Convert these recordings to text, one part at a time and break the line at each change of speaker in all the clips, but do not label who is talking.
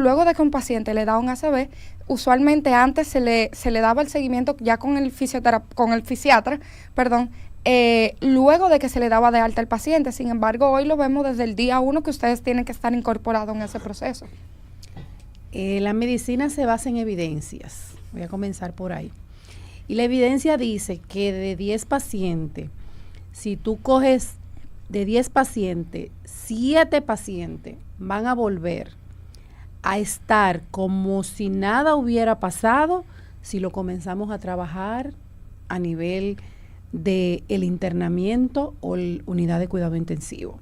luego de que un paciente le da un ACV, usualmente antes se le daba el seguimiento ya con el fisiatra, luego de que se le daba de alta al paciente. Sin embargo, hoy lo vemos desde el día 1 que ustedes tienen que estar incorporados en ese proceso.
La medicina se basa en evidencias. Voy a comenzar por ahí. Y la evidencia dice que de 10 pacientes, si tú coges de 10 pacientes, 7 pacientes van a volver a estar como si nada hubiera pasado si lo comenzamos a trabajar a nivel del internamiento o la unidad de cuidado intensivo.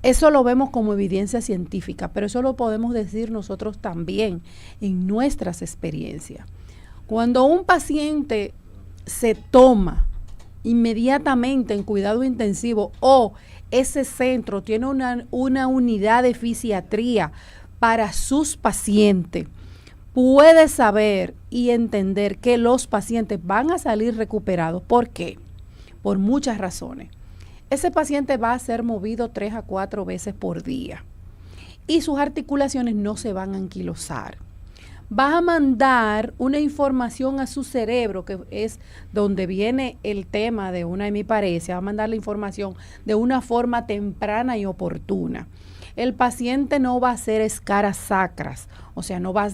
Eso lo vemos como evidencia científica, pero eso lo podemos decir nosotros también en nuestras experiencias. Cuando un paciente se toma inmediatamente en cuidado intensivo o ese centro tiene una unidad de fisiatría para sus pacientes, puede saber y entender que los pacientes van a salir recuperados. ¿Por qué? Por muchas razones. Ese paciente va a ser movido 3 a 4 veces por día y sus articulaciones no se van a anquilosar. Va a mandar una información a su cerebro, que es donde viene el tema de una hemiparesia, va a mandar la información de una forma temprana y oportuna. El paciente no va a hacer escaras sacras, o sea, no va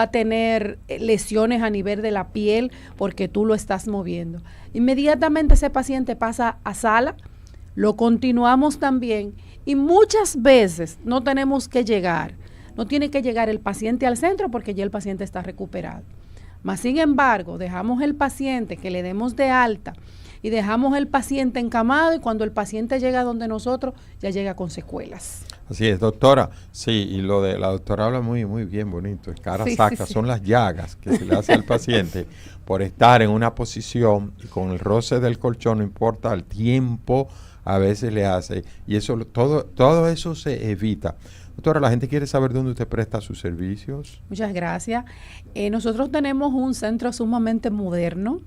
a tener lesiones a nivel de la piel porque tú lo estás moviendo. Inmediatamente ese paciente pasa a sala, lo continuamos también y muchas veces no tiene que llegar el paciente al centro porque ya el paciente está recuperado. Mas, sin embargo, dejamos el paciente que le demos de alta y dejamos el paciente encamado y cuando el paciente llega donde nosotros, ya llega con secuelas.
Así es, doctora. Sí, y lo de la doctora habla muy bien bonito. Cara saca, son las llagas que se le hace al paciente por estar en una posición y con el roce del colchón, no importa el tiempo, a veces le hace. Y eso todo eso se evita. Doctora, la gente quiere saber dónde usted presta sus servicios.
Muchas gracias. Nosotros tenemos un centro sumamente moderno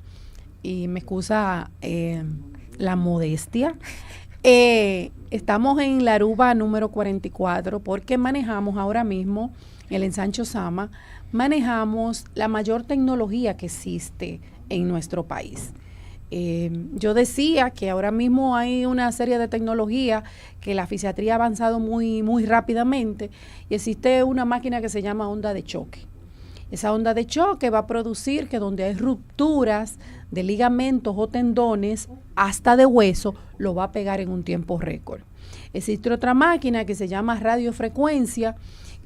y me excusa la modestia. Estamos en la Aruba número 44 porque manejamos ahora mismo el ensanche Osama, manejamos la mayor tecnología que existe en nuestro país. Yo decía que ahora mismo hay una serie de tecnologías que la fisiatría ha avanzado muy rápidamente y existe una máquina que se llama onda de choque. Esa onda de choque va a producir que donde hay rupturas de ligamentos o tendones, hasta de hueso, lo va a pegar en un tiempo récord. Existe otra máquina que se llama radiofrecuencia,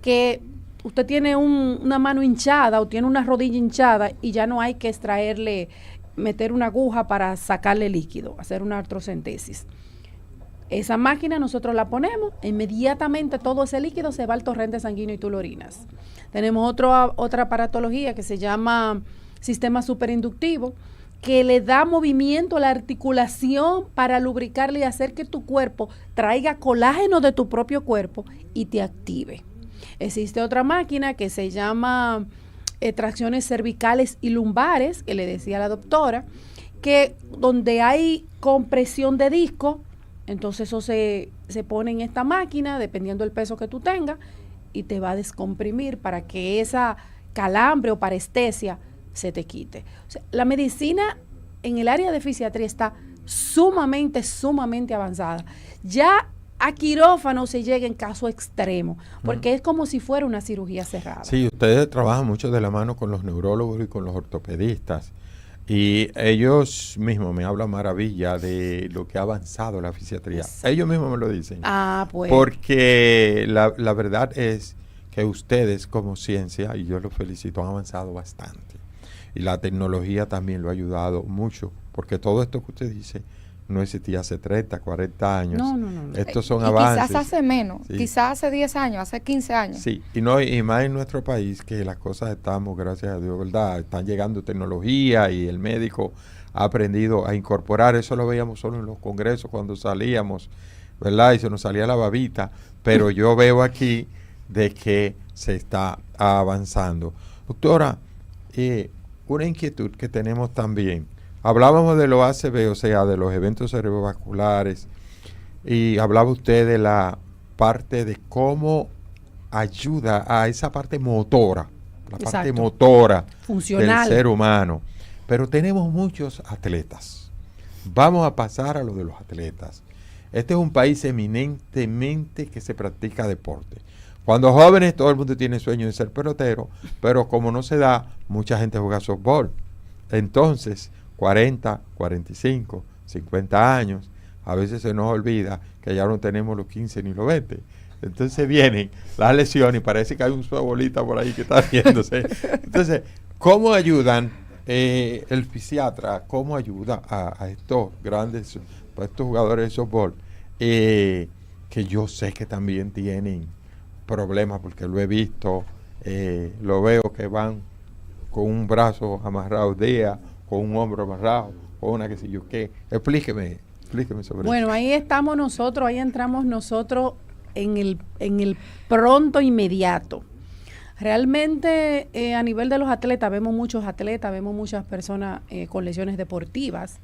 que usted tiene una mano hinchada o tiene una rodilla hinchada y ya no hay que meter una aguja para sacarle líquido, hacer una artrocentesis. Esa máquina nosotros la ponemos, inmediatamente todo ese líquido se va al torrente sanguíneo y tú lo orinas. Tenemos otra aparatología que se llama sistema superinductivo, que le da movimiento a la articulación para lubricarle y hacer que tu cuerpo traiga colágeno de tu propio cuerpo y te active. Existe otra máquina que se llama tracciones cervicales y lumbares, que le decía la doctora, que donde hay compresión de disco, entonces eso se pone en esta máquina, dependiendo del peso que tú tengas, y te va a descomprimir para que esa calambre o parestesia se te quite. O sea, la medicina en el área de fisiatría está sumamente avanzada. Ya a quirófano se llega en caso extremo, porque es como si fuera una cirugía cerrada.
Sí, ustedes trabajan mucho de la mano con los neurólogos y con los ortopedistas. Y ellos mismos me hablan maravilla de lo que ha avanzado la fisiatría. Sí. Ellos mismos me lo dicen.
Ah, pues.
Porque la verdad es que ustedes como ciencia, y yo los felicito, han avanzado bastante. Y la tecnología también lo ha ayudado mucho. Porque todo esto que usted dice no existía hace 30, 40 años.
No.
Estos son avances.
Quizás hace menos,
sí.
Quizás hace 10 años, hace 15 años.
Sí, y más en nuestro país que las cosas estamos, gracias a Dios, ¿verdad? Están llegando tecnología y el médico ha aprendido a incorporar. Eso lo veíamos solo en los congresos cuando salíamos, ¿verdad? Y se nos salía la babita. Pero yo veo aquí de que se está avanzando. Doctora, una inquietud que tenemos también. Hablábamos de los ACV, o sea, de los eventos cerebrovasculares, y hablaba usted de la parte de cómo ayuda a esa parte motora, la parte
Exacto.
motora
Funcional.
del ser humano. Pero tenemos muchos atletas. Vamos a pasar a lo de los atletas. Este es un país eminentemente que se practica deporte. Cuando jóvenes todo el mundo tiene sueño de ser pelotero, pero como no se da, mucha gente juega softball. Entonces, 40, 45, 50 años, a veces se nos olvida que ya no tenemos los 15 ni los 20. Entonces vienen las lesiones y parece que hay un bolita por ahí que está haciéndose. Entonces, ¿cómo ayudan el fisiatra? ¿Cómo ayuda a estos grandes, a estos jugadores de softball? Que yo sé que también tienen problemas porque lo he visto, lo veo que van con un brazo amarrado día, con un hombro amarrado, con una que sé yo qué. Explíqueme sobre
Bueno,
eso.
ahí estamos nosotros, ahí entramos nosotros en el pronto inmediato. Realmente a nivel de los atletas, vemos muchos atletas, vemos muchas personas con lesiones deportivas.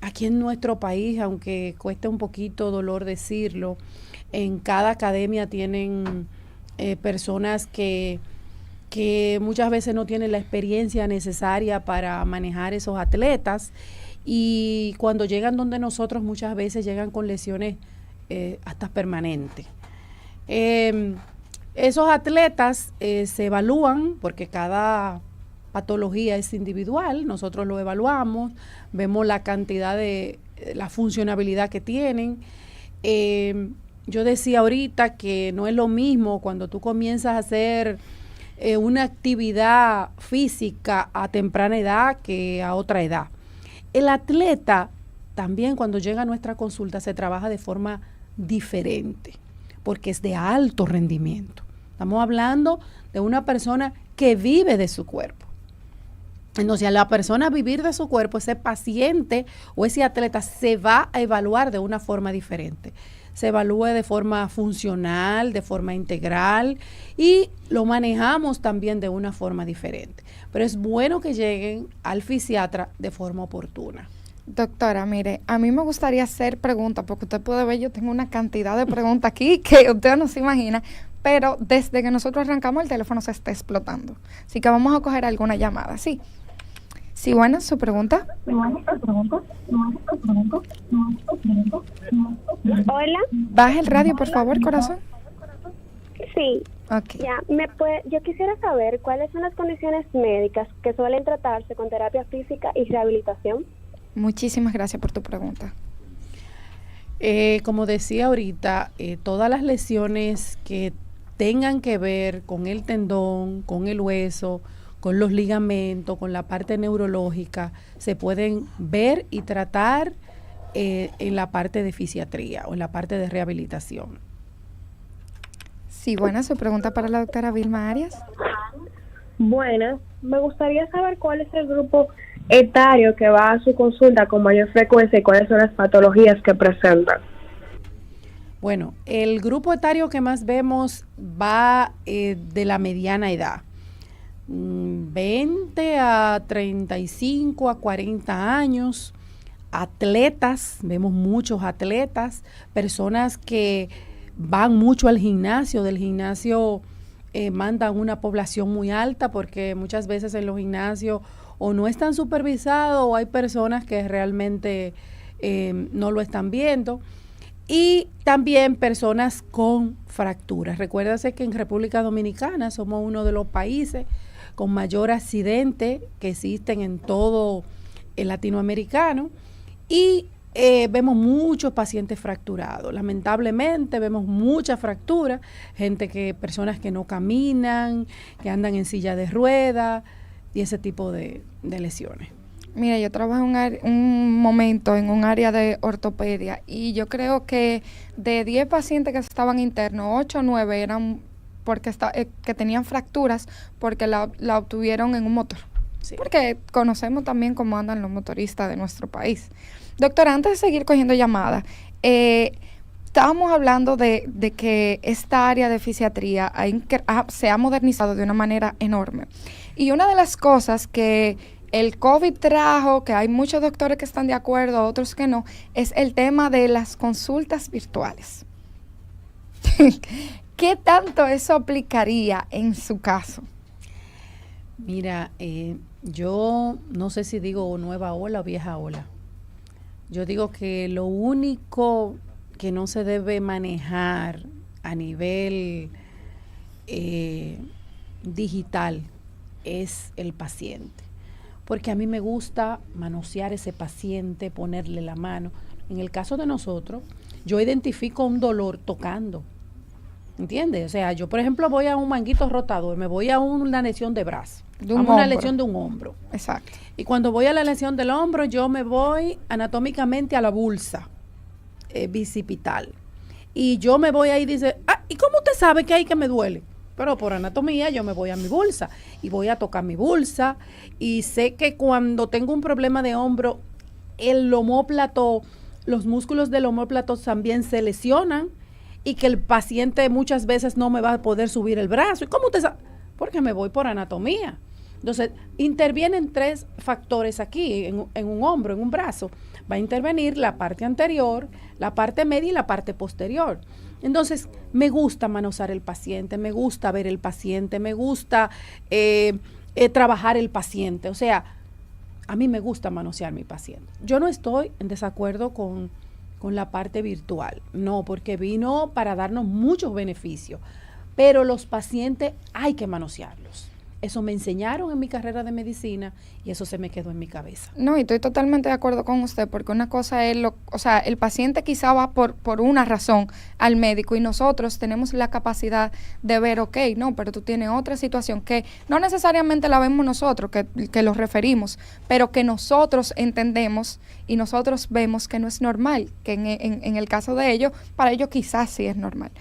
Aquí en nuestro país, aunque cueste un poquito dolor decirlo, en cada academia tienen personas que muchas veces no tienen la experiencia necesaria para manejar esos atletas, y cuando llegan donde nosotros muchas veces llegan con lesiones hasta permanentes. Esos atletas se evalúan porque cada patología es individual, nosotros lo evaluamos, vemos la cantidad de la funcionabilidad que tienen. Yo decía ahorita que no es lo mismo cuando tú comienzas a hacer una actividad física a temprana edad que a otra edad. El atleta también, cuando llega a nuestra consulta, se trabaja de forma diferente porque es de alto rendimiento. Estamos hablando de una persona que vive de su cuerpo. Entonces, a la persona vivir de su cuerpo, ese paciente o ese atleta se va a evaluar de una forma diferente. Se evalúa de forma funcional, de forma integral, y lo manejamos también de una forma diferente. Pero es bueno que lleguen al fisiatra de forma oportuna.
Doctora, mire, a mí me gustaría hacer preguntas, porque usted puede ver, yo tengo una cantidad de preguntas aquí que usted no se imagina, pero desde que nosotros arrancamos el teléfono se está explotando. Así que vamos a coger alguna llamada, ¿sí? Sí, bueno, su pregunta.
Hola.
Baje el radio, por favor, corazón.
Sí.
Ok.
Yo quisiera saber cuáles son las condiciones médicas que suelen tratarse con terapia física y rehabilitación.
Muchísimas gracias por tu pregunta.
Como decía ahorita, todas las lesiones que tengan que ver con el tendón, con el hueso, con los ligamentos, con la parte neurológica, se pueden ver y tratar en la parte de fisiatría o en la parte de rehabilitación.
Sí, buena su pregunta para la doctora Vilma Arias.
Buenas, me gustaría saber cuál es el grupo etario que va a su consulta con mayor frecuencia y cuáles son las patologías que presentan.
Bueno, el grupo etario que más vemos va de la mediana edad. 20 a 35 a 40 años, atletas, vemos muchos atletas, personas que van mucho al gimnasio, del gimnasio mandan una población muy alta porque muchas veces en los gimnasios o no están supervisados o hay personas que realmente no lo están viendo. Y también personas con fracturas. Recuérdase que en República Dominicana somos uno de los países con mayor accidente que existen en todo el latinoamericano, y vemos muchos pacientes fracturados. Lamentablemente vemos muchas fracturas, personas que no caminan, que andan en silla de ruedas y ese tipo de lesiones.
Mira, yo trabajo un momento en un área de ortopedia y yo creo que de 10 pacientes que estaban internos, 8 o 9 eran porque que tenían fracturas porque la obtuvieron en un motor. Sí. Porque conocemos también cómo andan los motoristas de nuestro país. Doctora, antes de seguir cogiendo llamadas, estábamos hablando de que esta área de fisiatría se ha modernizado de una manera enorme. Y una de las cosas que el COVID trajo, que hay muchos doctores que están de acuerdo, otros que no, es el tema de las consultas virtuales. ¿Qué tanto eso aplicaría en su caso?
Mira, yo no sé si digo nueva ola o vieja ola. Yo digo que lo único que no se debe manejar a nivel digital es el paciente. Porque a mí me gusta manosear ese paciente, ponerle la mano. En el caso de nosotros, yo identifico un dolor tocando. ¿Entiendes? O sea, yo por ejemplo voy a un manguito rotador, me voy a una lesión de brazo, a una lesión de un hombro.
Exacto.
Y cuando voy a la lesión del hombro, yo me voy anatómicamente a la bursa bicipital. Y yo me voy ahí y dice, ¿y cómo usted sabe que hay que me duele? Pero por anatomía yo me voy a mi bursa y voy a tocar mi bursa y sé que cuando tengo un problema de hombro, el omóplato, los músculos del omóplato también se lesionan y que el paciente muchas veces no me va a poder subir el brazo. ¿Y cómo usted sabe? Porque me voy por anatomía. Entonces, intervienen 3 factores aquí, en un hombro, en un brazo. Va a intervenir la parte anterior, la parte media y la parte posterior. Entonces, me gusta manosear el paciente, me gusta ver el paciente, me gusta trabajar el paciente. O sea, a mí me gusta manosear mi paciente. Yo no estoy en desacuerdo con la parte virtual, no, porque vino para darnos muchos beneficios, pero los pacientes hay que manosearlos. Eso me enseñaron en mi carrera de medicina y eso se me quedó en mi cabeza.
No, y estoy totalmente de acuerdo con usted, porque una cosa es o sea, el paciente quizá va por una razón al médico y nosotros tenemos la capacidad de ver, ok, no, pero tú tienes otra situación que no necesariamente la vemos nosotros, que lo referimos, pero que nosotros entendemos y nosotros vemos que no es normal, que en el caso de ellos, para ellos quizás sí es normal.